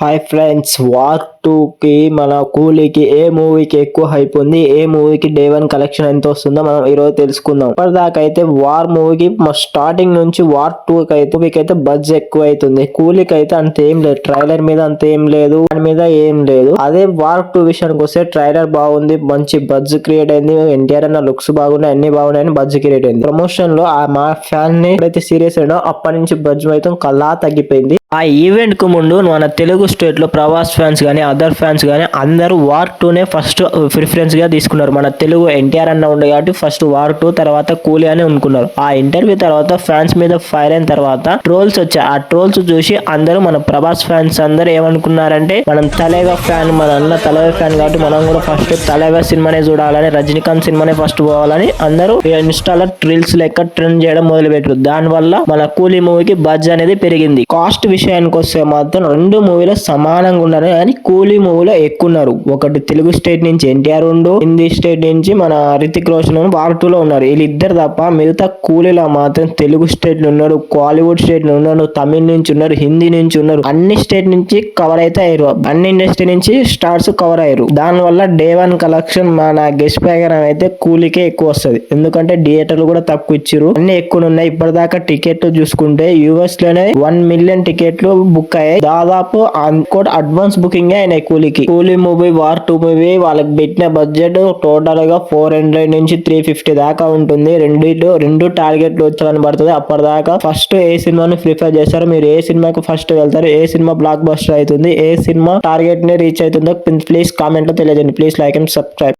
Hi friends, war 2కి మన కూలీకి ఏ మూవీకి ఎక్కువ హైప్ ఉంది, ఏ మూవీకి డే 1 కలెక్షన్ ఎంత వస్తుందో మనం ఈరోజు తెలుసుకుందాం. ఇప్పటిదాకా అయితే వార్ మూవీకి స్టార్టింగ్ నుంచి వార్ 2 అయితే బడ్జెట్ ఎక్కువ అవుతుంది. కూలీకి అయితే అంత ఏం లేదు, ట్రైలర్ మీద అంత ఏం లేదు, దాని మీద ఏం లేదు. అదే వార్ 2 విషయానికి వస్తే ట్రైలర్ బాగుంది, మంచి బడ్జ్ క్రియేట్ అయింది, ఎన్టీఆర్ అన్న లుక్స్ బాగున్నాయి, అన్ని బాగున్నాయని బడ్జ్ క్రియేట్ అయింది. ప్రమోషన్ లో మా ఫ్యాన్ ని ఎప్పుడైతే సీరియస్ అయినా అప్పటి నుంచి బడ్జ్ అయితే కల్లా తగ్గిపోయింది. ఆ ఈవెంట్ కు ముందు మన తెలుగు స్టేట్ లో ప్రభాస్ ఫ్యాన్స్ గానీ అదర్ ఫ్యాన్స్ గానీ అందరూ వార్ 2నే ఫస్ట్ ప్రిఫరెన్స్ గా తీసుకున్నారు. మన తెలుగు ఎన్టీఆర్ అన్న ఉండే కాబట్టి ఫస్ట్ వార్ 2 తర్వాత కూలీ అని అనుకున్నారు. ఆ ఇంటర్వ్యూ తర్వాత ఫ్యాన్స్ మీద ఫైర్ అయిన తర్వాత ట్రోల్స్ వచ్చాయి. ఆ ట్రోల్స్ చూసి అందరూ మన ప్రభాస్ ఫ్యాన్స్ అందరూ ఏమనుకున్నారంటే, మనం తలేగా ఫ్యాన్, మన అన్న తలేగా ఫ్యాన్ కాబట్టి మనం కూడా ఫస్ట్ తలేగా సినిమానే చూడాలని, రజనీకాంత్ సినిమానే ఫస్ట్ పోవాలని అందరూ ఇన్స్టాలో ట్రిల్స్ లెక్క ట్రెండ్ చేయడం మొదలు పెట్టారు. దాని వల్ల మన కూలీ మూవీకి బడ్జ్ అనేది పెరిగింది. కాస్ట్ విషయానికి వస్తే మాత్రం రెండు మూవీలో సమానంగా ఉన్నారు, కానీ కూలీ మూవీలో ఎక్కువ ఉన్నారు. ఒకటి తెలుగు స్టేట్ నుంచి ఎన్టీఆర్ ఉండు, హిందీ స్టేట్ నుంచి మన రితిక్ రోషన్ వార్ 2లో ఉన్నారు. వీళ్ళిద్దరు తప్ప మిగతా కూలీలో మాత్రం తెలుగు స్టేట్ ఉన్నారు, కాలీవుడ్ స్టేట్ ఉన్నారు, తమిళ నుంచి ఉన్నారు, హిందీ నుంచి ఉన్నారు. అన్ని స్టేట్ నుంచి కవర్ అయితే అయ్యారు, అన్ని ఇండస్ట్రీ నుంచి స్టార్స్ కవర్ అయ్యారు. దాని వల్ల డే 1 కలెక్షన్ మన గెస్ట్ ప్రకారం అయితే కూలీకే ఎక్కువ వస్తుంది. ఎందుకంటే థియేటర్లు కూడా తక్కువ ఇచ్చారు, అన్ని ఎక్కువ ఉన్నాయి. ఇప్పటిదాకా టికెట్ చూసుకుంటే యూఎస్ లోనే 1 మిలియన్ టికెట్లు బుక్ అయ్యాయి. దాదాపు అడ్వాన్స్ బుకింగ్ అయినాయి కూలీకి. కూలీ మూవీ వార్ 2 మూవీ వాళ్ళకి పెట్టిన బడ్జెట్ టోటల్ గా 400 నుంచి 350 దాకా ఉంటుంది. రెండు టార్గెట్లు వచ్చాలని పడుతుంది. అప్పటిదాకా ఫస్ట్ ఏ సినిమాని ప్రిఫర్ చేస్తారు, మీరు ఏ సినిమాకి ఫస్ట్ వెళ్తారు, ఏ సినిమా బ్లాక్ బస్టర్ అవుతుంది, ఏ సినిమా టార్గెట్ ని రీచ్ అవుతుందో ప్లీజ్ కామెంట్ లో తెలియజేయండి. Please like and subscribe.